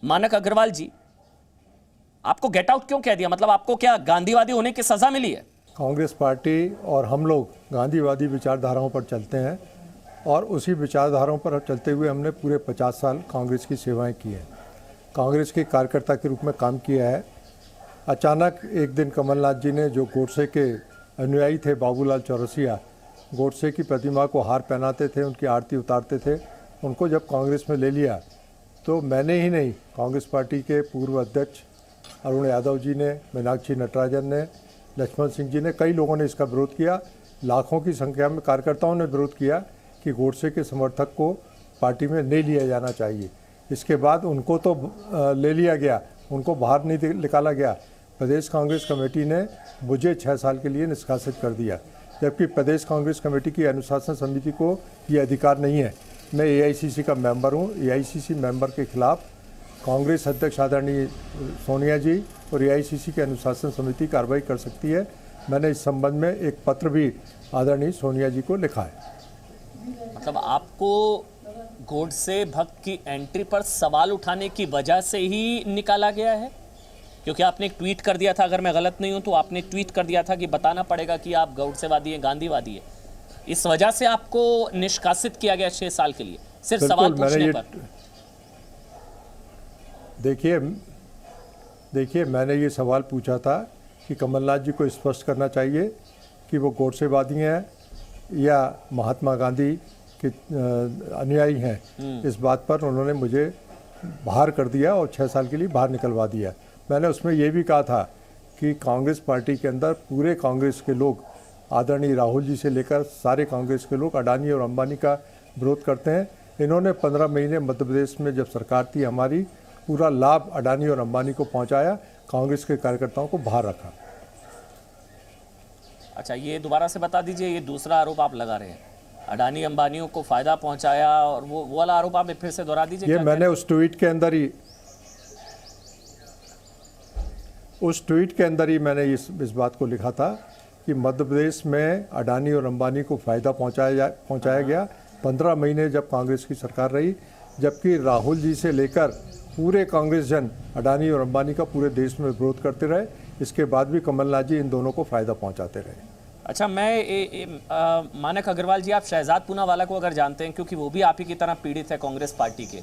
मानक अग्रवाल जी, आपको get out क्यों कह दिया? मतलब आपको क्या गांधीवादी होने की सजा मिली है? कांग्रेस पार्टी और हम लोग गांधीवादी विचारधाराओं पर चलते हैं और उसी विचारधाराओं पर चलते हुए हमने पूरे 50 साल कांग्रेस की सेवाएं की हैं। कांग्रेस के कार्यकर्ता के रूप में काम किया है। अचानक एक दिन कमलनाथ जी ने, जो गोडसे के अनुयायी थे, बाबूलाल चौरसिया, गोडसे की प्रतिमा को हार पहनाते थे, उनकी आरती उतारते थे, उनको जब कांग्रेस में ले लिया तो मैंने ही नहीं, कांग्रेस पार्टी के पूर्व अध्यक्ष अरुण यादव जी ने, मीनाक्षी नटराजन ने, लक्ष्मण सिंह जी ने, कई लोगों ने इसका विरोध किया। लाखों की संख्या में कार्यकर्ताओं ने विरोध किया कि गोडसे के समर्थक को पार्टी में नहीं लिया जाना चाहिए। इसके बाद उनको तो ले लिया गया, उनको बाहर नहीं निकाला गया। प्रदेश कांग्रेस कमेटी ने मुझे 6 साल के लिए निष्कासित कर दिया, जबकि प्रदेश कांग्रेस कमेटी की अनुशासन समिति को ये अधिकार नहीं है। मैं एआईसीसी का मेंबर हूँ। एआईसीसी मेंबर के खिलाफ कांग्रेस अध्यक्ष आदरणीय सोनिया जी और एआईसीसी की अनुशासन समिति कार्रवाई कर सकती है। मैंने इस संबंध में एक पत्र भी आदरणीय सोनिया जी को लिखा है। मतलब आपको गोडसे भक्त की एंट्री पर सवाल उठाने की वजह से ही निकाला गया है? क्योंकि आपने एक ट्वीट कर दिया था, अगर मैं गलत नहीं हूं तो आपने ट्वीट कर दिया था कि बताना पड़ेगा कि आप गोडसेवादी हैं, गांधीवादी हैं। इस वजह से आपको निष्कासित किया गया 6 साल के लिए, सिर्फ सवाल पूछने पर? देखिए, मैंने ये सवाल पूछा था कि कमलनाथ जी को स्पष्ट करना चाहिए कि वो गोडसेवादी हैं या महात्मा गांधी के अनुयायी हैं। इस बात पर उन्होंने मुझे बाहर कर दिया और 6 साल के लिए बाहर निकलवा दिया। मैंने उसमें ये भी कहा था कि कांग्रेस पार्टी के अंदर पूरे कांग्रेस के लोग, आदरणीय राहुल जी से लेकर सारे कांग्रेस के लोग अडानी और अंबानी का विरोध करते हैं। इन्होंने 15 महीने मध्य प्रदेश में जब सरकार थी हमारी, पूरा लाभ अडानी और अंबानी को पहुंचाया, कांग्रेस के कार्यकर्ताओं को बाहर रखा। अच्छा, ये दोबारा से बता दीजिए, ये दूसरा आरोप आप लगा रहे हैं, अडानी अंबानियों को फायदा पहुंचाया, और वो वाला आरोप आप फिर से दोहरा दीजिए। ये मैंने उस ट्वीट के अंदर ही मैंने इस बात को लिखा था कि मध्य प्रदेश में अडानी और अंबानी को फ़ायदा पहुंचाया गया 15 महीने जब कांग्रेस की सरकार रही, जबकि राहुल जी से लेकर पूरे कांग्रेस जन अडानी और अंबानी का पूरे देश में विरोध करते रहे। इसके बाद भी कमलनाथ जी इन दोनों को फ़ायदा पहुंचाते रहे। अच्छा, मैं मानक अग्रवाल जी, आप शहजाद पूनावाला को अगर जानते हैं, क्योंकि वो भी आप ही की तरह पीड़ित है कांग्रेस पार्टी के,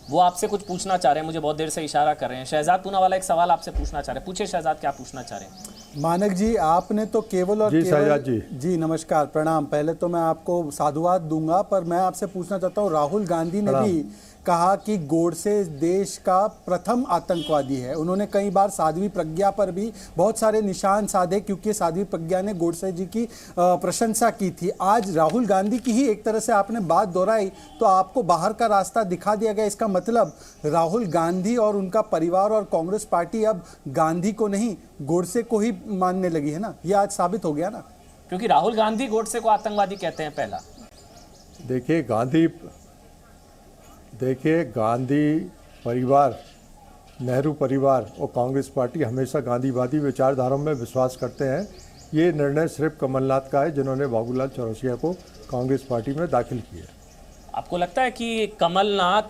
वो आपसे कुछ पूछना चाह रहे हैं, मुझे बहुत देर से इशारा कर रहे हैं। शहजाद पूनावाला एक सवाल आपसे पूछना चाह रहे हैं, पूछिए शहजाद, क्या पूछना चाह रहे हैं? मानक जी, आपने तो केवल और जी केवल शहजाद जी नमस्कार, प्रणाम। पहले तो मैं आपको साधुवाद दूंगा, पर मैं आपसे पूछना चाहता हूँ, राहुल गांधी ने भी कहा कि गोडसे देश का प्रथम आतंकवादी है। उन्होंने कई बार साध्वी प्रज्ञा पर भी बहुत सारे निशान साधे, क्योंकि साध्वी प्रज्ञा ने गोडसे जी की प्रशंसा की थी। आज राहुल गांधी की ही एक तरह से आपने बात दोहराई, तो आपको बाहर का रास्ता दिखा दिया गया। इसका मतलब राहुल गांधी और उनका परिवार और कांग्रेस पार्टी अब गांधी को नहीं, गोडसे को ही मानने लगी है ना। ये आज साबित हो गया ना, क्योंकि राहुल गांधी गोडसे को आतंकवादी कहते हैं। पहला देखिए, गांधी परिवार, नेहरू परिवार और कांग्रेस पार्टी हमेशा गांधीवादी विचारधाराओं में विश्वास करते हैं। ये निर्णय सिर्फ कमलनाथ का है, जिन्होंने बाबूलाल चौरसिया को कांग्रेस पार्टी में दाखिल किया। आपको लगता है कि कमलनाथ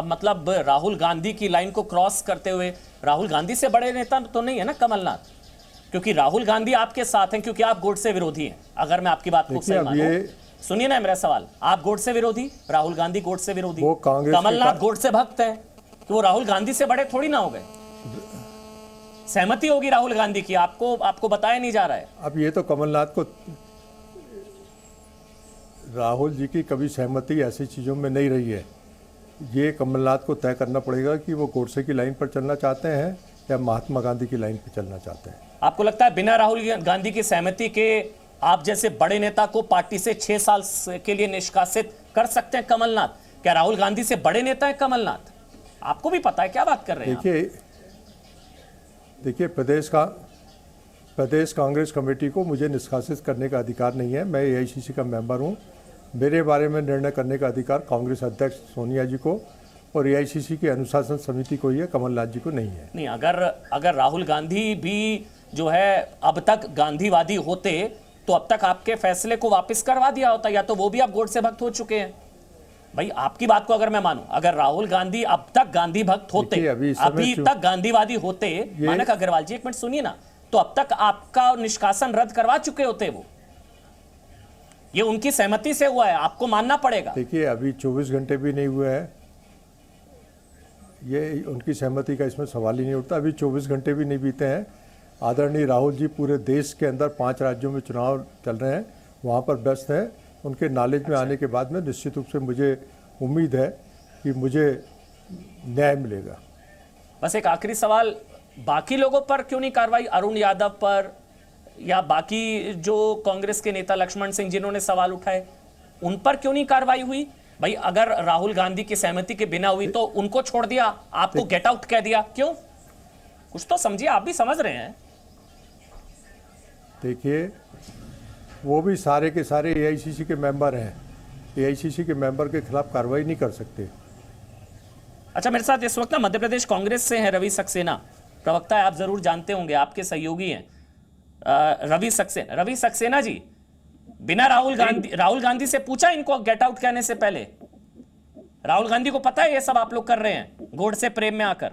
मतलब राहुल गांधी की लाइन को क्रॉस करते हुए, राहुल गांधी से बड़े नेता तो नहीं है ना कमलनाथ? क्योंकि राहुल गांधी आपके साथ हैं, क्योंकि आप गोडसे विरोधी हैं। अगर मैं आपकी बात को सही मानूं, सुनिए ना मेरा सवाल, आप गोडसे विरोधी, राहुल गांधी गोडसे विरोधी, कमलनाथ गोडसे भक्त है, तो वो राहुल गांधी से बड़े थोड़ी ना हो गए। सहमति होगी राहुल गांधी की, आपको बताया नहीं जा रहा है। अब ये तो कमलनाथ को, राहुल जी की कभी सहमति ऐसी चीज़ों में नहीं रही है। ये कमलनाथ को तय करना पड़ेगा कि वो गोडसे की लाइन पर चलना चाहते हैं या महात्मा गांधी की लाइन पर चलना चाहते हैं। आपको लगता है बिना राहुल गांधी की सहमति के आप जैसे बड़े नेता को पार्टी से 6 साल के लिए निष्कासित कर सकते हैं कमलनाथ? क्या राहुल गांधी से बड़े नेता है कमलनाथ? आपको भी पता है, क्या बात कर रहे हैं? देखिए, प्रदेश कांग्रेस कमेटी को मुझे निष्कासित करने का अधिकार नहीं है। मैं एआईसीसी का मेंबर हूं। मेरे बारे में निर्णय करने का अधिकार कांग्रेस अध्यक्ष सोनिया जी को और एआईसीसी की अनुशासन समिति को ही है, कमलनाथ जी को नहीं है। नहीं, अगर राहुल गांधी भी जो है अब तक गांधीवादी होते तो अब तक आपके फैसले को वापस करवा दिया होता, या तो वो भी आप गोडसे भक्त हो चुके हैं। भाई आपकी बात को अगर मैं मानूं, अगर राहुल गांधी अब तक गांधी भक्त होते, देखिए, अभी इस समय अभी जो- तक गांधीवादी होते, मानक अग्रवाल जी एक मिनट सुनिए ना, तो अब तक आपका निष्कासन रद्द करवा चुके होते वो। ये उनकी सहमति से हुआ है, आपको मानना पड़ेगा। देखिए, अभी 24 घंटे भी नहीं हुए हैं, ये उनकी सहमति का इसमें सवाल ही नहीं उठता। अभी 24 घंटे भी नहीं बीते हैं। आदरणीय राहुल जी पूरे देश के अंदर 5 राज्यों में चुनाव चल रहे हैं, वहाँ पर व्यस्त हैं। उनके नॉलेज में आने के बाद में निश्चित रूप से मुझे उम्मीद है कि मुझे न्याय मिलेगा। बस एक आखिरी सवाल, बाकी लोगों पर क्यों नहीं कार्रवाई? अरुण यादव पर या बाकी जो कांग्रेस के नेता लक्ष्मण सिंह जिन्होंने सवाल उठाए, उन पर क्यों नहीं कार्रवाई हुई? भाई अगर राहुल गांधी की सहमति के बिना हुई तो उनको छोड़ दिया, आपको गेट आउट कह दिया, क्यों? कुछ तो समझिए, आप भी समझ रहे हैं। देखिए, वो भी सारे के सारे एआईसीसी के मेंबर हैं। एआईसीसी के मेंबर के खिलाफ कार्रवाई नहीं कर सकते। अच्छा, मेरे साथ इस वक्त ना मध्य प्रदेश कांग्रेस से हैं रवि सक्सेना, प्रवक्ता है, आप जरूर जानते होंगे, आपके सहयोगी हैं रवि सक्सेना जी। बिना राहुल गांधी से पूछा इनको गेट आउट कहने से पहले? राहुल गांधी को पता है ये सब आप लोग कर रहे हैं गोडसे प्रेम में आकर?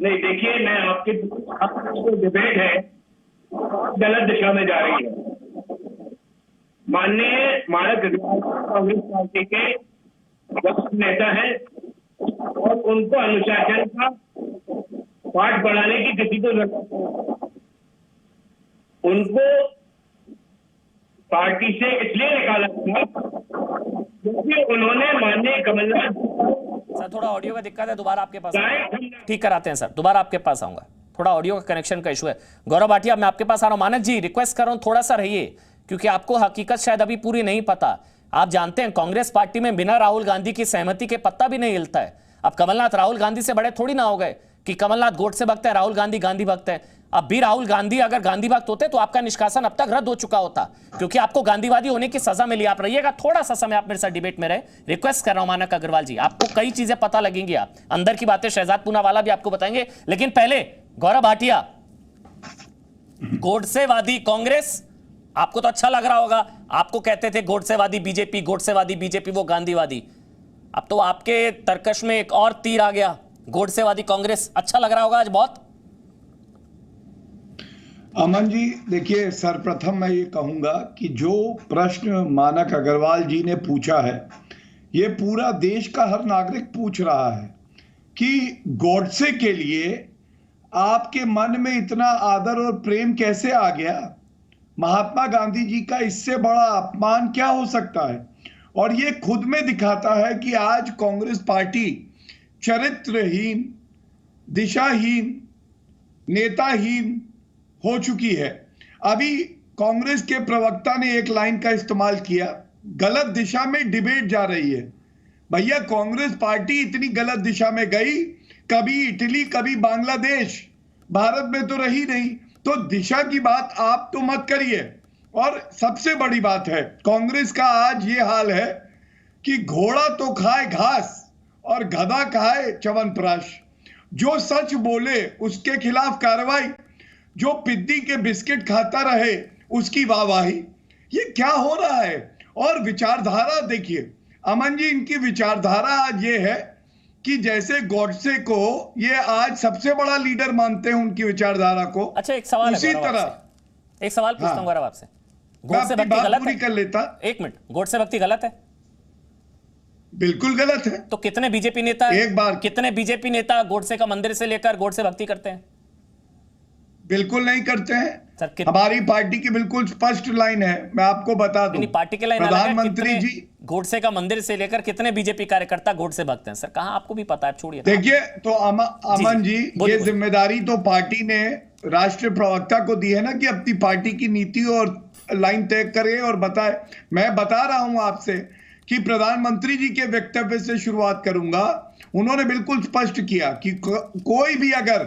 नहीं, देखिए, मैं आपकी जो डिबेट है गलत दिशा में जा रही है। माननीय मानक अग्रवाल कांग्रेस पार्टी के वरिष्ठ नेता हैं और उनको अनुशासन का पाठ पढ़ाने की किसी को जरूरत नहीं। उनको पार्टी से इसलिए निकाला गया क्योंकि उन्होंने माननीय कमलनाथ सर थोड़ा ऑडियो का दिक्कत है, दोबारा आपके पास ठीक कराते हैं सर, दोबारा आपके पास आऊंगा, थोड़ा ऑडियो का कनेक्शन का इशू है। गौरव भाटिया, मैं आपके पास आ रहा हूं। मानक जी, रिक्वेस्ट कर रहा हूं थोड़ा सा रहिए, क्योंकि आपको हकीकत शायद अभी पूरी नहीं पता। आप जानते हैं कांग्रेस पार्टी में बिना राहुल गांधी की सहमति के पत्ता भी नहीं हिलता है। अब कमलनाथ राहुल गांधी से बड़े थोड़ी ना हो गए कि कमलनाथ गोडसे भक्त है, राहुल गांधी गांधी भक्त है। अब भी राहुल गांधी अगर गांधी भक्त होते तो आपका निष्कासन अब तक रद्द हो चुका होता, क्योंकि आपको गांधीवादी होने की सजा मिली। आप रहिएगा थोड़ा सा समय, आप मेरे साथ डिबेट में रहे, रिक्वेस्ट कर रहा हूं मानक अग्रवाल जी, आपको कई चीजें पता लगेंगी, आप अंदर की बातें शहजाद पूनावाला भी आपको बताएंगे। लेकिन पहले गौरव भाटिया, गोडसेवादी कांग्रेस आपको तो अच्छा लग रहा होगा, आपको कहते थे गोडसेवादी बीजेपी, गोडसेवादी बीजेपी वो गांधीवादी। अब तो आपके तर्कश में एक और तीर आ गया, गोडसेवादी कांग्रेस। अच्छा लग रहा होगा आज बहुत? अमन जी, देखिए, सर्वप्रथम मैं ये कहूंगा कि जो प्रश्न मानक अग्रवाल जी ने पूछा है, ये पूरा देश का हर नागरिक पूछ रहा है कि गोडसे के लिए आपके मन में इतना आदर और प्रेम कैसे आ गया? महात्मा गांधी जी का इससे बड़ा अपमान क्या हो सकता है? और ये खुद में दिखाता है कि आज कांग्रेस पार्टी चरित्रहीन, दिशाहीन, नेताहीन हो चुकी है। अभी कांग्रेस के प्रवक्ता ने एक लाइन का इस्तेमाल किया, गलत दिशा में डिबेट जा रही है। भैया, कांग्रेस पार्टी इतनी गलत दिशा में गई, कभी इटली कभी बांग्लादेश, भारत में तो रही नहीं। तो दिशा की बात आप तो मत करिए। और सबसे बड़ी बात है, कांग्रेस का आज ये हाल है कि घोड़ा तो खाए घास और गधा खाए च्यवनप्राश। जो सच बोले उसके खिलाफ कार्रवाई, जो पिद्दी के बिस्किट खाता रहे उसकी वाहवाही। ये क्या हो रहा है? और विचारधारा देखिए अमन जी, इनकी विचारधारा आज ये है कि जैसे गोडसे को ये आज सबसे बड़ा लीडर मानते हैं, उनकी विचारधारा को। अच्छा, एक सवाल उसी तरह एक सवाल पूछता हूं गौरव आपसे, मैं गोडसे अपनी भक्ति बात गलत पूरी है? कर लेता। एक मिनट, गोडसे भक्ति गलत है? बिल्कुल गलत है। तो कितने बीजेपी नेता एक बार कितने बीजेपी नेता गोडसे का मंदिर से लेकर गोडसे भक्ति करते हैं? बिल्कुल नहीं करते हैं। सर, हमारी पार्टी की बिल्कुल स्पष्ट लाइन है, मैं आपको बता दूं। पार्टी की लाइन अलग है, प्रधानमंत्री कितने जी, गोडसे का मंदिर से लेकर कितने बीजेपी कार्यकर्ता गोडसे भक्त हैं? सर कहां, आपको भी पता है, छोड़िए। देखिए, तो अमन जी, बोलिए, ये जिम्मेदारी तो पार्टी ने राष्ट्रीय प्रवक्ता को दी है ना कि अपनी पार्टी की नीति और लाइन तय करे और बताए। मैं बता रहा हूं आपसे कि प्रधानमंत्री जी के वक्तव्य से शुरुआत करूंगा। उन्होंने बिल्कुल स्पष्ट किया कि कोई भी अगर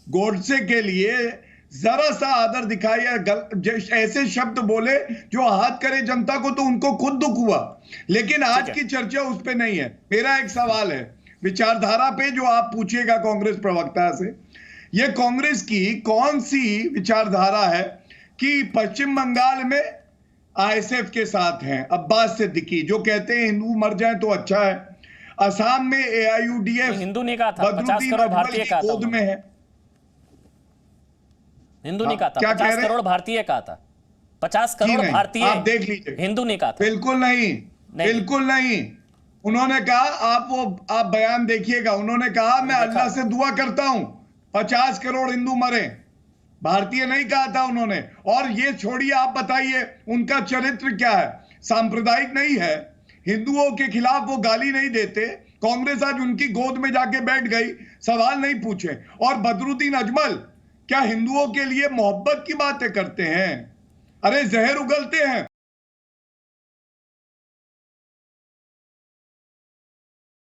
गोडसे के लिए जरा सा आदर दिखाए या ऐसे शब्द बोले जो हाथ करे जनता को, तो उनको खुद दुख हुआ। लेकिन आज की चर्चा उस पे नहीं है। मेरा एक सवाल है विचारधारा पे, जो आप पूछिएगा कांग्रेस प्रवक्ता से। ये कांग्रेस की कौन सी विचारधारा है कि पश्चिम बंगाल में आईएसएफ के साथ हैं, अब्बास सिद्दीकी, जो कहते हैं हिंदू मर जाए तो अच्छा है। असम में एआईयूडीएफ हिंदू ने कहा था 50 करोड़ भारतीय कहा था गोद में है। हिंदू ने कहा था क्या कह 50 रहे हैं? करोड़ भारतीय कहा था 50 जी करोड़ नहीं, भारतीय आप देख लीजिए। हिंदू ने कहा था बिल्कुल नहीं, बिल्कुल नहीं। उन्होंने कहा, आप बयान देखिएगा, उन्होंने कहा मैं अल्लाह से दुआ करता हूं 50 करोड़ हिंदू मरे, भारतीय नहीं कहा था उन्होंने। और ये छोड़िए, आप बताइए उनका चरित्र क्या है? सांप्रदायिक नहीं है, हिंदुओं के खिलाफ वो गाली नहीं देते। कांग्रेस आज उनकी गोद में जाके बैठ गई, सवाल नहीं पूछे। और बदरुद्दीन अजमल क्या हिंदुओं के लिए मोहब्बत की बातें करते हैं? अरे जहर उगलते हैं।